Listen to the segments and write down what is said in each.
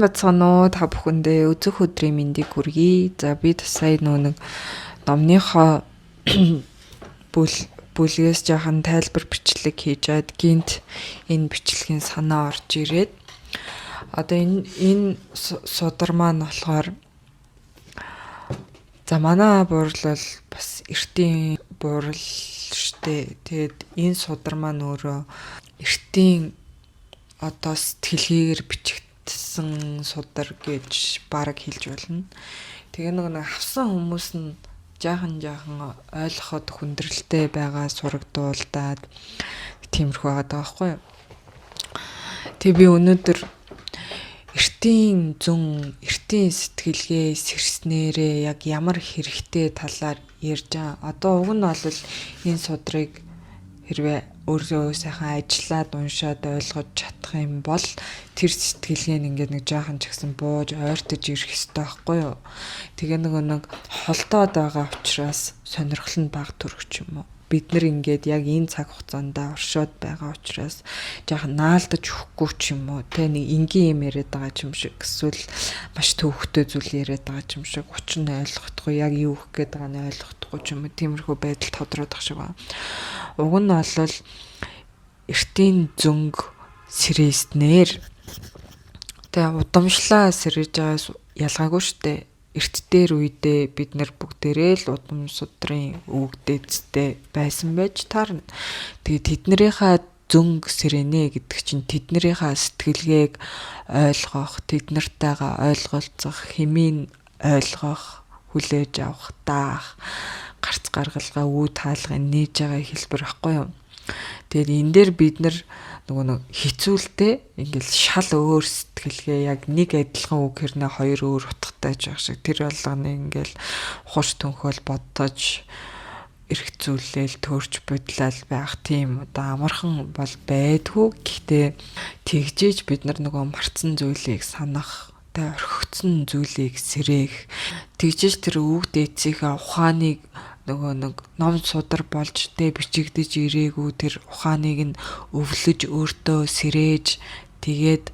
Бацгаано та бүхэндээ өцөх өдрийн мэндийг хүргэе. За би сая нэг номныхоо бүлгээс жоохон тайлбар бичлэг хийжээд гинт энэ бичлэгийн санаа орж ирээд одоо энэ судар маань болохоор за манай буурал бол бас эртийн буурал штэ. Тэгээд энэ судар маань өөрөө эртийн одоо сэтгэлгээр бичигдсэн судар гэж бараг хэлж болно. Тэгээ нэг авсан хүмүүс нь жаахан ойлгоход хүндрэлтэй байгаа сурагдуулдаад тиймэрхүү байгаа даахгүй юу. Тэгээ би өнөөдөр эртийн сэтгэлгээ сэрснээрээ яг ямар хэрэгтэй талаар ярьж байгаа. Одоо уг нь бол энэ судрыг хэрвээ өөрөө сайхан ажиллаад уншаад ойлгож чадах юм бол тэр сэтгэлгээ нь ингээд нэг жаахан ч гэсэн бууж ойртож ирэх хэрэгтэй байхгүй юу. Тэгээ нэг холдоод байгаа учраас сонирхол нь бага төрөх юм уу. Бид нар ингээд яг энэ цаг хугацаанд оршоод байгаа учраас жаахан наалдаж өгөхгүй ч юм уу. Тэ нэг энгийн юм яриад байгаа юм шиг эсвэл маш төвөгтэй зүйл яриад байгаа юм шиг учир нь ойлгохгүй яг юу гэх гээд байгааг нь ойлгохгүй ч юм уу. Тиймэрхүү байдал тодорхойлох шиг байна. Уг нь бол эртийн зөнг сэрээснээр тэгээ удамшлаа сэрэж байгаас ялгаагүй штэ. Эрт дээр үедээ бид нар бүгдээрээ л удам судрын өвгдөөцтэй байсан байж таарна. Тэгээ тэднэрийнхаа зөнг сэрэнэ гэдэг чинь тэднэрийнхаа сэтгэлгээг ойлгох, тэднэртэйгээ ойлголцох, хэмээн ойлгох, хүлээж авах, даах, гарц гаргалгаа үе таалгыг нээж байгаа хэлбэр байхгүй юу. Тэгээд энэ дээр бид нар нэг хизүүлтэй ингээл шал өөр сэтгэлгээ яг нэг адилхан үг хэрнээ хоёр өөр утгатай ч байх шиг тэр болгоны ингээл ухаж төнхөөл бодож эргцүүлээл төрж бодлал байх тийм одоо амархан бол байдгүй. Гэхдээ тэгжээж бид нар нөгөө марцсан зүйлийг санах, орхигдсон зүйлийг сэрээх, тэгжээж тэр үг дээцийнхээ ухааныг нэг ном судар болж бичигдэж ирээгүй тэр ухааныг нь өвлөж өөртөө сэрээж тэгээд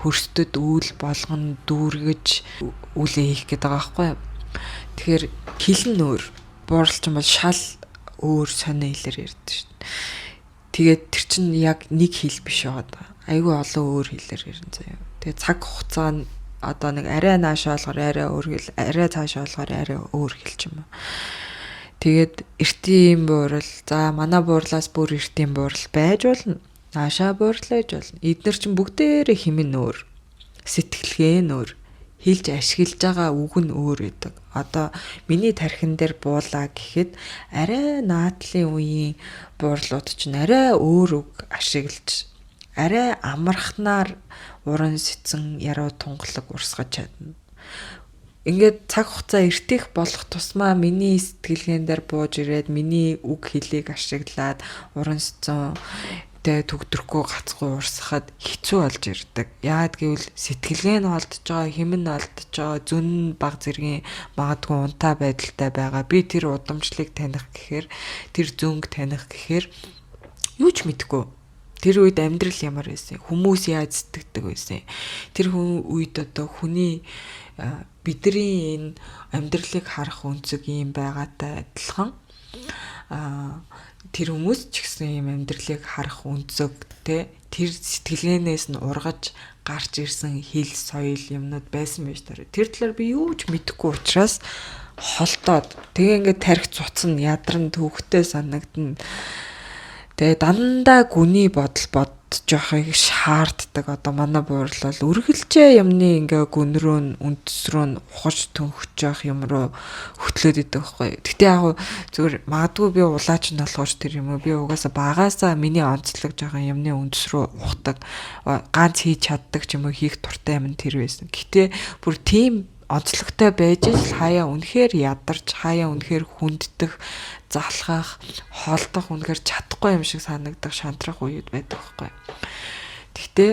хөрсдөд үйл болгон дүүргэж үлээ хийх гэдэг байгаа байхгүй юу. Тэгэхээр хэл нь өөр, бууралч юм бол шал өөр сонио хэлээр ярьдаг шүү дээ. Тэгээд тэр чинь яг нэг хэл биш байгаа. Айгүй олон өөр хэлээр ярина заяа. Тэгээд цаг хугацаа нь одоо нэг арай наашаа болохоор арай өөр хэл, арай цаашаа болохоор арай өөр хэл ч юм уу. Тэгээд эртийн буурал, за манай буурлаас бүр эртийн буурал байж болно. Наашаа буурал байж болно. Эдгээр чинь бүгдээрээ хэмээн өөр. Сэтгэлгээ нь өөр. Хэлж ашиглаж байгаа үг нь өөр гэдэг. Одоо миний тархин дээр буулаа гэхэд арай наадлын үеийн буурлууд чинь арай өөр үг ашиглаж, арай амархнаар уран сэцэн яруу тунгалаг урсгаж чадна. Ингээд цаг хугацаа эртэх болох тусмаа миний сэтгэлгээн дээр бууж ирээд миний үг хэлийг ашиглаад уран сэцэн төгдөрхгүй гацгүй урсахад хэцүү болж ирдэг. Яагад гэвэл сэтгэлгээ нь олдож байгаа, хэмнэн олдож байгаа, зүн баг зэргийн магадгүй унтаа байдалтай байгаа. Би тэр удамшлыг таних гэхээр, тэр зөнг таних гэхээр юу ч мэдэхгүй. Тэр үед амьдрал ямар байсан? Хүмүүс яаж сэтгэдэг байсан? Тэр үед одоо хүний бидний энэ амьдралыг харах өнцөг юм байгаатай адилхан тэр хүмүүс ч гэсэн юм амьдралыг харах өнцөг тэр сэтгэлгээнээс нь ургаж гарч ирсэн хэл соёл юмнууд байсан байж таарэ. Тэр талаар би юу ч мэдэхгүй учраас холдоод тэгээ ингээд тарих цуцсан ядарн төвхтэй санагдана. Тэгээ дандаа гүний бодол бодож явахыг шаарддаг. Одоо манай буурал бол үргэлжээ юмны ингээ гүн рүү үндэс рүү ухаж төнхөж явах юм руу хөтлөөд идэг байхгүй. Гэтэ яг зүгээр магадгүй би улаач нь болохоос тэр юм уу. Би угаасаа багаасаа миний онцлог жоохон юмны үндэс рүү ухдаг. Ганц хийж чаддаг ч юм уу хийх дуртай юм тэр байсан. Гэтэ бүр тийм онцлогтой байж л хаяа үнэхээр ядарч, хаяа үнэхээр хүнддэх, залхах, холдох үнэхээр чадахгүй юм шиг санагдах, шантрах үед байдаг байхгүй. Гэхдээ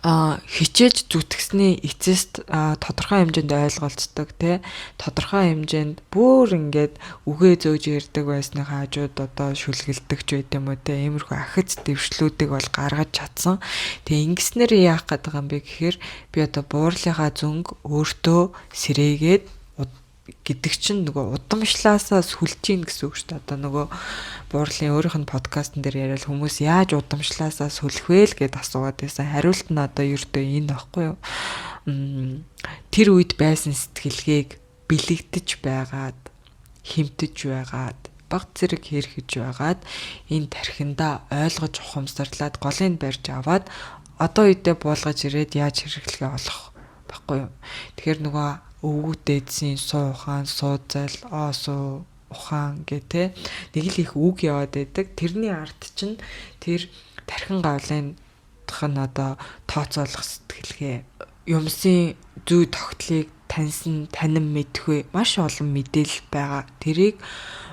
хичээж зүтгэсний эцэст тодорхой хэмжээнд ойлголцдог те тодорхой хэмжээнд бүр ингээд үгээ зөөж ярьдаг байсны хаажууд одоо шүлгэлдэг ч байт юм уу те иймэрхүү ахиц дэвшлүүдийг бол гаргаж чадсан. Тэгээ ингэснээр яах гээд байгаа юм бэ гэхээр би одоо буурлынхаа зөнг өөртөө сэрээгээд гэдэг чинь нөгөө удамшлаасаа сүлжийн гэсэн үг шүү дээ. Одоо нөгөө буурлын өөрийнх нь подкастн дээр яриад хүмүүс яаж удамшлаасаа сүлэх вэ л гэд асууад байсан. Хариулт нь одоо ердөө энэ баггүй юу? Тэр үед байсан сэтгэлгээг бэлэгдэж байгаад, хэмтэж байгаад, баг зэрэг хэрхэж байгаад энэ тархинда ойлгож ухамсарлаад голыг барьж аваад одоо үедээ буулгаж ирээд яаж хэрэглэхээ олох баггүй юу? Тэгэхээр нөгөө өвгүүд дээдсийн суу ухаан, суу зал, суу ухаан гэх нэг л их үг яваад байдаг. Тэрний ард чинь тэр тархин гавлын нь одоо тооцоолох сэтгэлгээ, юмсын зүй тогтлыг танин мэдхүй маш олон мэдээлэл байгаа. Тэрийг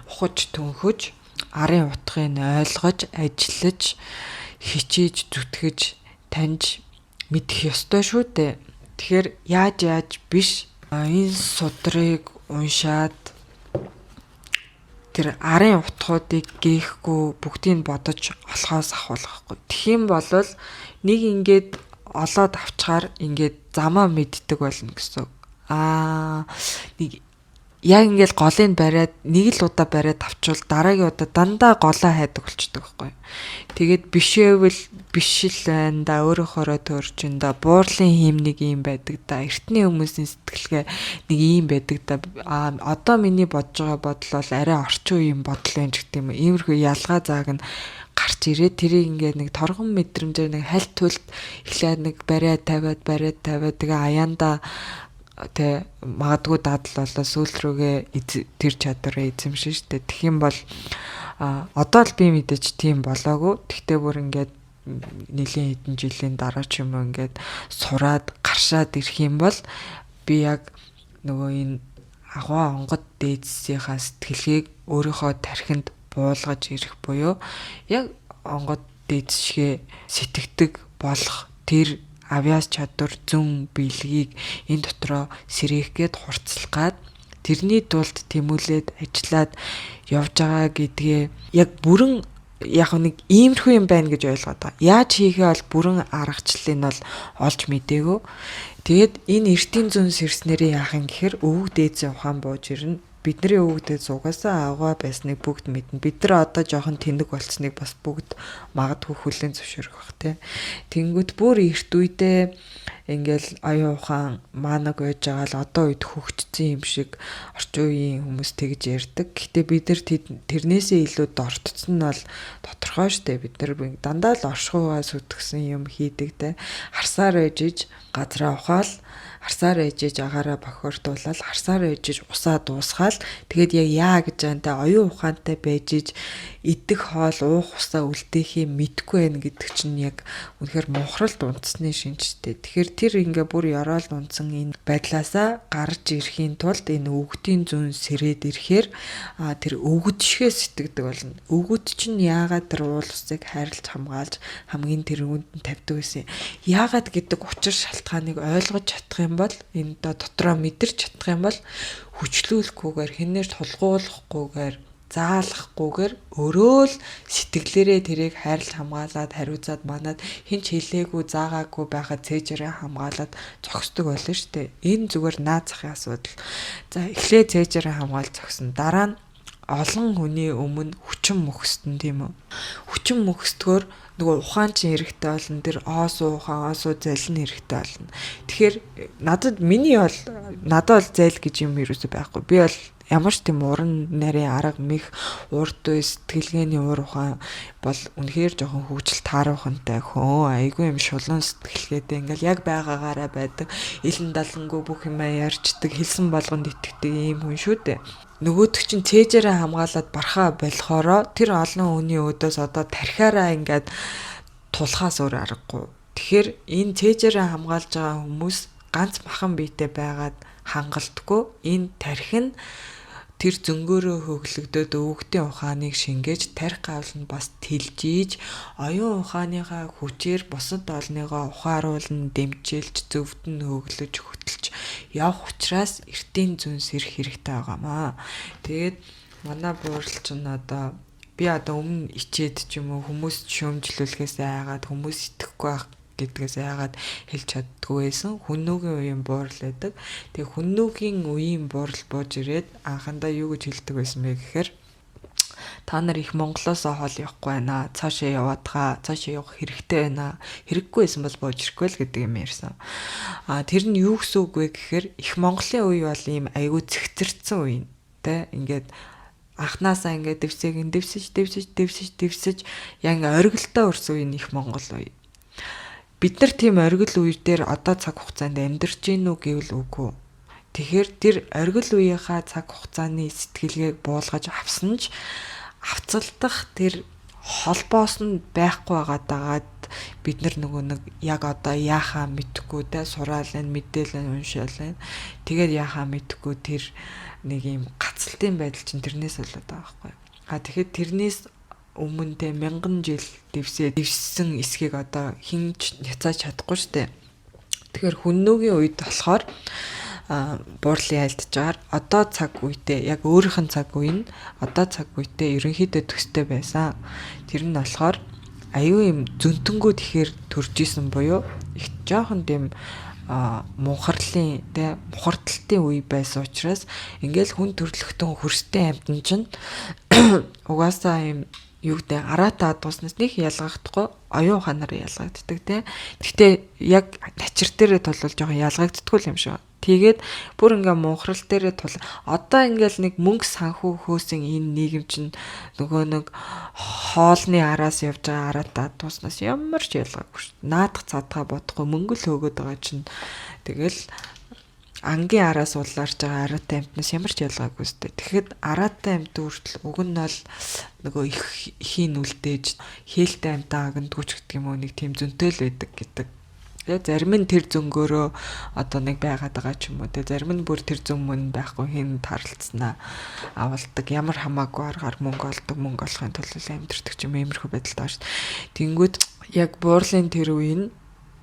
ухаж төнхөж, арын утгыг ойлгож, ажиллаж, хичээж, зүтгэж, таньж мэдэх ёстой шүү дээ. Тэгэхээр яаж биш энэ судрыг уншаад тэр арын утгуудыг гээхгүй бүгдийг бодож олохоос ахуулахгүй. Тэгхийн бол нэг ингээд олоод авчгаар ингээд замаа мэддэг болно гэсэн. Нэг яг ингээд голыг бариад нэг л удаа бариад авчвал дараагийн удаа дандаа голоо хайдаг болчдөг байхгүй. Тэгээд бишээвэл биш л байна да өөрөөхөөрөө төржин да буурлын хийм нэг юм байдаг да эртний хүмүүсийн сэтгэлгээ нэг юм байдаг да одоо миний бодож байгаа бодол бол арай орчин үеийн бодол юм ч гэдэг юм. Иймэрхүү ялгаа зааг нь гарч ирээд тэрийг ингээд нэг торгон мэдрэмжээр нэг хальт түлт эхлээд нэг бариад тавиад тэгээ аяанда тэ магадгүй дадал болоо сүүл рүүгээ тэр чадвараа эзэмшин штэ. Тэгэх юм бол одоо л би мэдээж тийм болоогүй. Тэгтээ бүр ингээд нэлийн хэдэн жилийн дараа ч юм уу ингээд сураад гаршаад ирэх юм бол би яг нөгөө энэ агуу онгод дээдсийнхаа сэтгэлгээг өөрийнхөө тархинд буулгаж ирэх буюу яг онгод дээдсшгээ сэтгэдэг болох тэр авьяас чадвар зүүн биелгийг энэ дотроо сэрээхгээд хурцлахгаад тэрний тулд тэмүүлээд ажиллаад явж байгаа гэдгээ яг бүрэн яг нэг иймэрхүү юм байна гэж ойлгоод байгаа. Яаж хийхээ бол бүрэн аргачлалыг нь бол олж мдээгүй. Тэгээд энэ эртийн зүүн сэрснэрээ яах юм гэхээр өвөг дээдсийн ухаан бууж ирнэ. Бидний өвгдөд зугаасаа аваа байсныг бүгд мэднэ. Бид нар одоо жоохон тэнэг болцсныг бас бүгд магадгүй хүлээн зөвшөөрөх бах тий. Тэнгүүд бүр эрт үедээ ингээл оюун ухаан маанаг байж байгаа л одоо үед хөгжсөн юм шиг орчин үеийн хүмүүс тэгж ярьдаг. Гэтэ бид нар тэрнээсээ илүү дортцсон нь бол тодорхой штэ. Бид нар дандаа л оршихуйгаа сүтгсэн юм хийдэг тий. Харсаар ээжиж газраа ухаал харсаар ээжиж агаараа бохирдуулаад харсаар ээжиж усаа дуусгаал тэгээд яг яа гэж антай оюун ухаантай байж идэх хоол уух усаа үлдээхийг мэдгүй байх гэдэг чинь яг үнэхээр мухралд унтсны шинжтэй. Тэгэхээр тэр ингээ бүр ёроол унтсан энэ байдлаасаа гарч ирэхийн тулд энэ өвгдийн зүүн сэрээд ирэхээр тэр өвгөдшгөө сэтгэдэг болно. Өвгөд чинь яагаад тэр уул усыг хайрлаж хамгаалж хамгийн тэрүүнд нь тавьдаг гэсэн. Яагаад гэдэг учир шалтгааныг ойлгож чадах юм бол энэ дотроо мэдэрч чадах юм бол хүчлүүлэхгүйгээр хинээр тулгуурлахгүйгээр заалахгүйгээр өөрөө л сэтгэлээрээ тэрийг хайрлаж хамгаалаад хариуцаад манад хинч хэлээгүй заагаагүй байхад цээжээрээ хамгаалаад зогсдог болно шүү дээ. Энэ зүгээр наад захын асуудал. За эхлээ цээжээрээ хамгаалж зогсно. Дараа нь олон хүний өмнө хүчин мөхстөн тийм үү. Хүчин мөхсдгөр нөгөө ухаан чинь хэрэгтэй болно. Тэр оосуу ухаан, оосуу зал нь хэрэгтэй болно. Тэгэхээр миний бол зайл гэж юм ерөөсөй байхгүй. Би бол ямар ч тийм уран нарийн арга мэх урд үе сэтгэлгээний уур ухаан бол үнэхээр жоохон хөвгөл таарахантай айгүй юм шулуун сэтгэлгээтэй ингээл яг байгаагаараа байдаг. Илэн далангуу бүх юм ярьчдаг, хэлсэн болгонд итгэдэг ийм хүн шүү дээ. Нөгөөдөг чинь цээжээрээ хамгаалаад бархаа болохоро тэр олон хүний өдөөс одоо тархиараа ингээд тулхаас өөр аргагүй. Тэгэхээр энэ цээжээрээ хамгаалж байгаа хүмүүс ганц махан биетэй байгаад хангалтгүй энэ тархин тэр зөнгөөрөө хөглөгдөд өвгтийн ухааныг шингээж тарих гавл нь бас тэлжиж оюун ухааныхаа хүчээр бусад олныгоо ухааруулн дэмжиж зөвдөн хөглөж хөтөлж явах учраас эртийн зүнс ирэх хэрэгтэй байгаамаа. Тэгээд манай буурал чинь одоо би одоо өмнө ичээд ч юм уу хүмүүс шөөмжлүүлэхээс айгаад хүмүүс итгэхгүй байх гэдгээс айгаад хэлж чаддгүй байсан. Хүннүүгийн үеийн буурал байдаг. Тэгээ хүннүүгийн үеийн буурал бууж ирээд анхандаа юу гэж хэлдэг байсан бэ гэхээр та нар их Монголоосоо хол явахгүй байна. Цаашаа яваадгаа, цаашаа явах хэрэгтэй байна. Хэрэггүй байсан бол бууж ирэхгүй л гэдэг юм ярьсан. Тэр нь юу гэсэн үг вэ гэхээр их Монголын үе бол ийм айгүй цэгцэрсэн үе. Тэ ингээд анхнаасаа ингээд дэвсэж яг оргилдоо өрсөн үе их Монгол үе. Бид нар тийм оргил үе дээр одоо цаг хугацаанд амьдарч гин үү гэвэл үгүй. Тэгэхээр тэр оргил үеийнхаа цаг хугацааны сэтгэлгээг буулгаж авсан ч авцалдах тэр холбоос нь байхгүй байгаад бид нар нөгөө нэг яг одоо яахаа мэдэхгүй те сураал энэ мэдээлэл уншаал энэ тэгээд яахаа мэдэхгүй тэр нэг юм гацалтын байдал чинь тэрнээс болоод байгаа байхгүй. Тэгэхээр тэрнээс өмнө тэ мянган жил дэвссэн эсхийг одоо хинж няцааж чадахгүй штэ. Тэгэхээр хүннүүгийн үед болохоор буурлын айлтжаар одоо цаг үедээ яг өөрийнх нь цаг үе нь одоо цаг үедээ ерөнхийдөө төстэй байсан. Тэр нь болохоор аюу юм зөнтөнгүүд ихээр төрж исэн буюу их жоохон тийм мунхарлын тэ мухардталтын үе байсан учраас ингээл хүн төрлөختөн хөрстэй амьтан чинь угаасаа юм юу гэдэг араатаа адууснаас нэг ялгахдахгүй оюун ухаанаар ялгагддаг те. Гэхдээ яг начир дээрээ тулвал жоохон ялгагддаггүй юм шиг. Тэгээд бүр ингээ мунхрал дээрээ тул одоо ингээл нэг мөнгө санхүү хөөсөн энэ нийгэм чинь нөгөө нэг хоолны араас явж байгаа араатаа адууснаас ямар ч ялгаагүй шүү. Наадах цаадгаа бодохгүй мөнгө л хөөгөөд байгаа чинь тэгэл ангийн араас улаарч байгаа араатай амьтнаас ямар ч ялгаагүй сте. Тэгэхэд араатай амьд үртэл уг нь бол нөгөө ихийн үлдээж хээлтэй амьтаа агандгүйч гэдэг юм уу нэг тийм зөнтөл байдаг гэдэг. Тэгээ зарим нь тэр зөнгөөрөө одоо нэг байгаад байгаа ч юм уу. Тэгээ зарим нь бүр тэр зөн мөн байхгүй хин таралцснаа авалдаг. Ямар хамаагүй аргаар мөнгө олдог, мөнгө олохын тулд амьдэрдэг ч юм иймэрхүү байдалтай шүү. Тэнгүүд яг буурлын тэр үе нь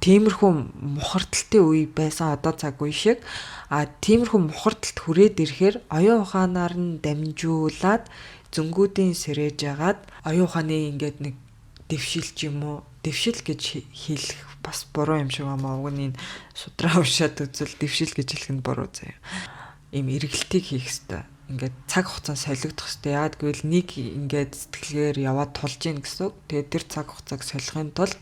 тиймэрхүү мухардталтын үе байсан одоо цаг үе шиг тиймэрхүү мухардталт хүрээд ирэхээр оюун ухаанаар нь дамжуулаад зөнгүүдийн сэрэж агаад оюун ухааны ингээд нэг дэвшилч юм уу дэвшил гэж хэлэх бас буруу юм шиг амаа уг нь судраа уншаад үзвэл дэвшил гэж хэлэх нь буруу заяа. Ийм эргэлтийг хийх хэрэгтэй. Ингээд цаг хугацаа солигдох хэрэгтэй. Яагаад гэвэл нэг ингээд сэтгэлгээр яваад тулж ийн гэсэн үг. Тэгээд тэр цаг хугацааг солихын тулд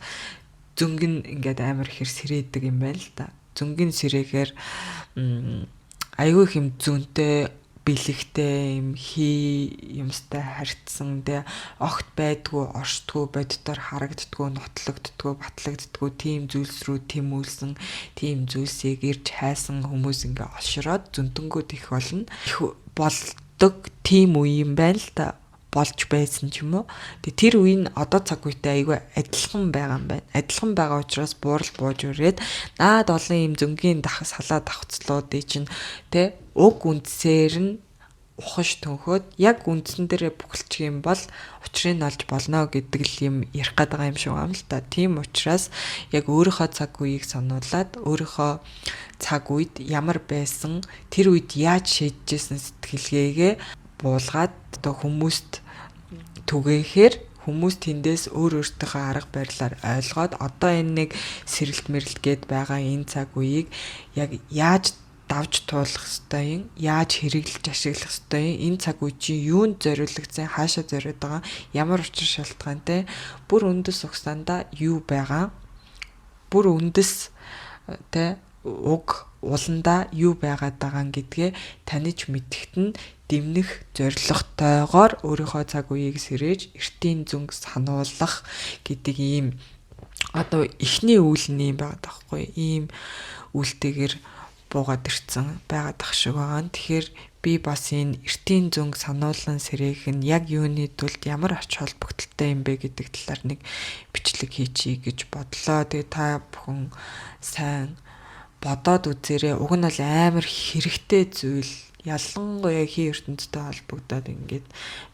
зөнгө нь ингээд амар ихэр сэрээдэг юм байна л да. Зөнгөний сэрээгээр аюу их юм зүүнтэй бэлэгтэй юм юмстай харьцсан тэ огт байдгүй оршдгүй боддоор харагддгүй нотлогддгүй батлагддгүй тийм зүйлс рүү тэмүүлсэн тийм зүйлсийг ирж хайсан хүмүүс ингээ олшроод зөнтөнгүүд их болно. Их болдог тийм үе юм байна л да. Болж байсан ч юм уу. Тэр үе нь одоо цаг үетэй айгүй адилхан байгаа юм байна. Адилхан байгаа учраас буурал бууж өрөөд наад олон юм зөнгийн салаа давхцлуудыг чинь тэ уг үндсээр нь ухаж төнхөд яг үндсэн дээрээ бүхэлчих юм бол учрыг олж болно гэдэг л юм ярих гээд байгаа юм шиг байна л да. Тийм учраас яг өөрийнхөө цаг үеийг сануулад өөрийнхөө цаг үед ямар байсан тэр үед яаж шийдэжсэн сэтгэлгээгээ буулгаад одоо хүмүүст түгээхээр хүмүүс тэндээс өөр өөртөөхөө арга барилаар ойлгоод одоо энэ нэг сэрэлт мэрэлт гээд байгаа энэ цаг үеийг яг яаж давж туулах ёстой юм, яаж хэрэглэж ашиглах ёстой юм, энэ цаг үе чинь юунд зориулагдсан, хаашаа зориод байгаа, ямар учир шалтгаантай, бүр үндэс угсаандаа юу байгаа, бүр үндэс тэ уг уландаа юу байгаад байгаа гэдгээ таних мэдхэд нь дэмнэх зорилготойгоор өөрийнхөө цаг үеийг сэрээж эртийн зүнг сануулах гэдэг ийм одоо эхний үйл нь юм байгаад байхгүй ийм үйлтэйгэр буугаад ирсэн байгаад ах шиг байгаа. Тэгэхээр би бас энэ эртийн зүнг сануулсан сэрээх нь яг юуны тулд ямар ач холбогдолтой юм бэ гэдэг талаар нэг бичлэг хийчихье гэж бодлоо. Тэгээ та бүхэн сайн бодоод үзээрэй. Уг нь бол амар хэрэгтэй зүйл. ялангуяа хий ертөнцтэй холбогдоод ингээд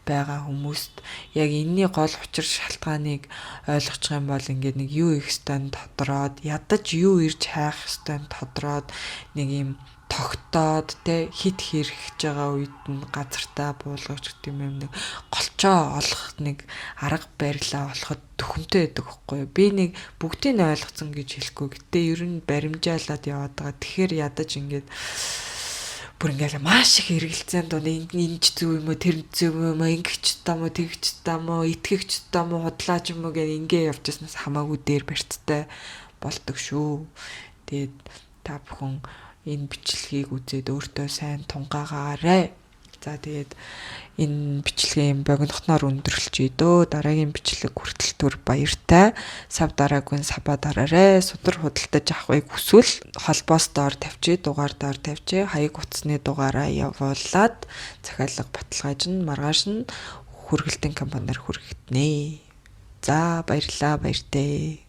байгаа хүмүүст яг энэний гол учир шалтгааныг ойлгочих юм бол ингээд нэг юу их стан тодроод ядаж юу ирж хайх стан тодроод нэг юм тогтоод те хит хэрэгж байгаа үед нь газартаа буулгаж гэдэг юм нэг голчоо олох нэг арга барилаа олоход төхөнтэй байдаг байхгүй юу. Би нэг бүгдийг нь ойлгоцсон гэж хэлэхгүй. Гэтэ ер нь баримжаалаад яваад байгаа. Тэгэхээр ядаж ингээд бүр ингээл маш их эргэлзээнд доо энэ ч зүв юм уу тэр зүв юм уу ингэч таа мó тэгч таа мó итгэгч таа мó худлаач юм уу гэх ингээ явж яснаас хамаагүй дээр барьцтай болдог шүү. Тэгээд та бүхэн энэ бичлэгийг үзээд өөртөө сайн тунгаагаарай. За тэгээд энэ бичлэгийн богинохноор өндөрлөж идөө. Дараагийн бичлэг хүртэл түр баяртай. Сав дараагүй сабаа дараарай. Судар худалдаж авахыг хүсвэл холбоос доор тавьчих, дугаар доор тавьчих. Хаяг утасны дугаараа явуулаад захиалга баталгааж нь маргааш нь хүргэлтийн компаниар хүргэгдэнэ. За баярлалаа баяртай.